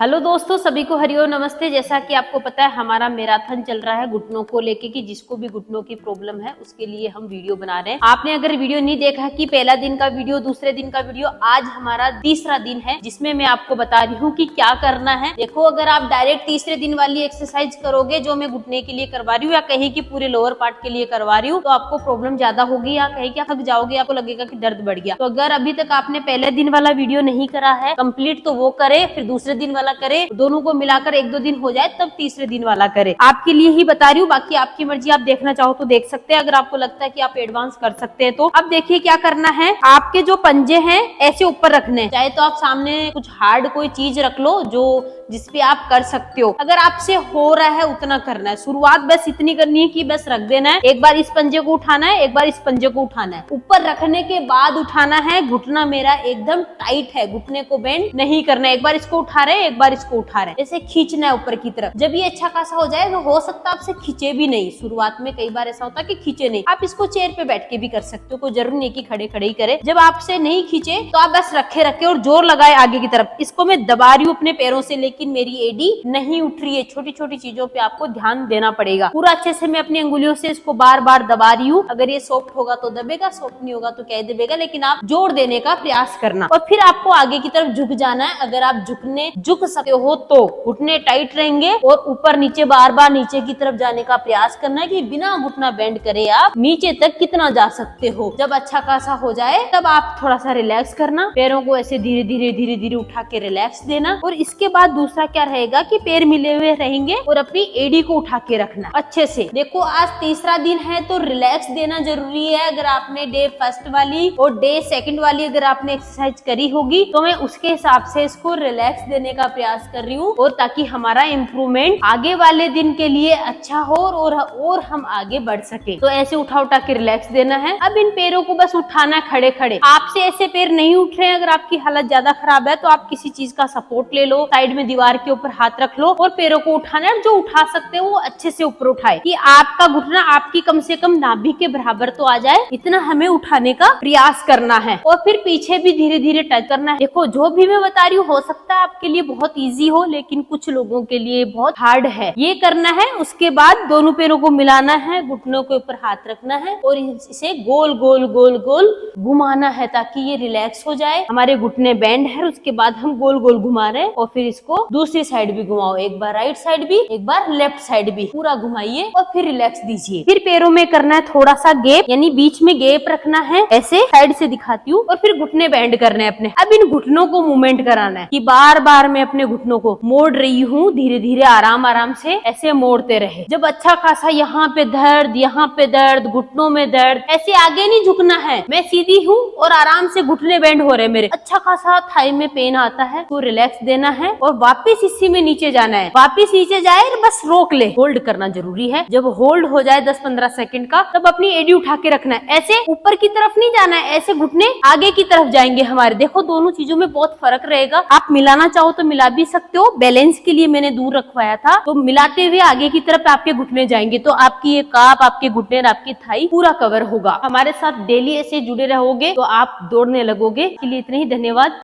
Hello दोस्तों, सभी को हरिओम नमस्ते। जैसा कि आपको पता है हमारा मैराथन चल रहा है घुटनों को लेके कि जिसको भी घुटनों की प्रॉब्लम है उसके लिए हम वीडियो बना रहे हैं। आपने अगर वीडियो नहीं देखा कि पहला दिन का वीडियो, दूसरे दिन का वीडियो, आज हमारा तीसरा दिन है जिसमें मैं आपको बता रही हूँ कि क्या करना है। देखो, अगर आप डायरेक्ट तीसरे दिन वाली एक्सरसाइज करोगे जो मैं घुटने के लिए करवा रही हूँ या कहीं की पूरे लोअर पार्ट के लिए करवा रही हूँ तो आपको प्रॉब्लम ज्यादा होगी या कहीं क्या थक जाओगे, आपको लगेगा कि दर्द बढ़ गया। तो अगर अभी तक आपने पहले दिन वाला वीडियो नहीं करा है कंप्लीट तो वो करे, फिर दूसरे दिन वाला करे, दोनों को मिलाकर एक दो दिन हो जाए तब तीसरे दिन वाला करे। आपके लिए ही बता रही हूँ, बाकी आपकी मर्जी, आप देखना चाहो तो देख सकते हैं, अगर आपको लगता है कि आप एडवांस कर सकते हैं तो। अब देखिए क्या करना है, आपके जो पंजे हैं ऐसे ऊपर रखने, चाहे तो आप सामने कुछ हार्ड कोई चीज रख लो जो जिसपे आप कर सकते हो। अगर आपसे हो रहा है उतना करना है। शुरुआत बस इतनी करनी है कि बस रख देना है, एक बार इस पंजे को उठाना है, एक बार इस पंजे को उठाना है, ऊपर रखने के बाद उठाना है। घुटना मेरा एकदम टाइट है, घुटने को बेंड नहीं करना है। एक बार इसको उठा रहे हैं, एक बार इसको उठा रहे हैं, जैसे खींचना है ऊपर की तरफ। जब ये अच्छा खासा हो जाए तो हो सकता है आपसे खींचे भी नहीं। शुरुआत में कई बार ऐसा होता है कि खींचे नहीं। आप इसको चेयर पे बैठ के भी कर सकते हो, कोई जरूरी नहीं कि खड़े खड़े ही करे। जब आपसे नहीं खींचे तो आप बस रखे रखे और जोर लगाए आगे की तरफ। इसको मैं दबा रही हूँ अपने पैरों से, लेकिन मेरी एडी नहीं उठ रही है। छोटी छोटी चीजों पे आपको ध्यान देना पड़ेगा। पूरा अच्छे से मैं अपनी अंगुलियों से इसको बार बार दबा रही हूँ। अगर ये सॉफ्ट होगा तो दबेगा, सॉफ्ट नहीं होगा तो कह दबेगा, लेकिन आप जोर देने का प्रयास करना। और फिर आपको आगे की तरफ झुक जाना है। अगर आप झुक सकते हो तो घुटने टाइट रहेंगे और ऊपर नीचे बार बार नीचे की तरफ जाने का प्रयास करना है कि बिना घुटना बेंड करे आप नीचे तक कितना जा सकते हो। जब अच्छा खासा हो जाए तब आप थोड़ा सा रिलैक्स करना, पैरों को ऐसे धीरे धीरे उठा के रिलैक्स देना। और इसके बाद दूसरा क्या रहेगा कि पैर मिले हुए रहेंगे और अपनी एडी को उठा के रखना अच्छे से। देखो, आज तीसरा दिन है तो रिलैक्स देना जरूरी है। अगर आपने डे फर्स्ट वाली और डे सेकंड वाली अगर आपने एक्सरसाइज करी होगी तो मैं उसके हिसाब से इसको रिलैक्स देने का प्रयास कर रही हूँ, और ताकि हमारा इम्प्रूवमेंट आगे वाले दिन के लिए अच्छा हो और हम आगे बढ़ सके। तो ऐसे उठा उठा के रिलैक्स देना है। अब इन पैरों को बस उठाना है खड़े खड़े। आपसे ऐसे पैर नहीं उठ रहे हैं, अगर आपकी हालत ज्यादा खराब है तो आप किसी चीज का सपोर्ट ले लो, साइड में दीवार के ऊपर हाथ रख लो और पैरों को उठाना है। जो उठा सकते हो वो अच्छे से ऊपर उठाए कि आपका घुटना आपकी कम से कम नाभि के बराबर तो आ जाए, इतना हमें उठाने का प्रयास करना है। और फिर पीछे भी धीरे धीरे टच करना है। देखो, जो भी मैं बता रही हूँ हो सकता है आपके लिए बहुत इजी हो, लेकिन कुछ लोगों के लिए बहुत हार्ड है। ये करना है। उसके बाद दोनों पैरों को मिलाना है, घुटनों के ऊपर हाथ रखना है और इसे गोल गोल गोल गोल घुमाना है ताकि ये रिलैक्स हो जाए। हमारे घुटने बैंड है, उसके बाद हम गोल गोल घुमा रहे हैं। और फिर इसको दूसरी साइड भी घुमाओ, एक बार राइट साइड भी, एक बार लेफ्ट साइड भी, पूरा घुमाइए और फिर रिलैक्स दीजिए। फिर पैरों में करना है थोड़ा सा गैप, यानी बीच में गैप रखना है। ऐसे साइड से दिखाती हूँ। और फिर घुटने बैंड करने हैं अपने। अब इन घुटनों को मूवमेंट कराना है कि बार बार मैं अपने घुटनों को मोड़ रही हूँ, धीरे धीरे आराम आराम से ऐसे मोड़ते रहे। जब अच्छा खासा यहाँ पे दर्द, घुटनों में दर्द, ऐसे आगे नहीं झुकना है। मैं सीधी हूँ और आराम से घुटने बेंड हो रहे मेरे, अच्छा खासा थाई में पेन आता है तो रिलैक्स देना है और वापिस इसी में नीचे जाना है। वापिस नीचे जाए बस रोक ले, होल्ड करना जरूरी है। जब होल्ड हो जाए 10-15 सेकंड का तब अपनी एडी उठा के रखना है। ऐसे ऊपर की तरफ नहीं जाना है, ऐसे घुटने आगे की तरफ जाएंगे हमारे। देखो, दोनों चीजों में बहुत फर्क रहेगा। आप मिलाना चाहो तो मिला भी सकते हो। बैलेंस के लिए मैंने दूर रखवाया था, तो मिलाते हुए आगे की तरफ आपके घुटने जाएंगे तो आपकी ये काप, आपके घुटने और आपकी थाई पूरा कवर होगा। हमारे साथ डेली ऐसे जुड़े रहोगे तो आप दौड़ने लगोगे। इसके लिए इतना ही, धन्यवाद।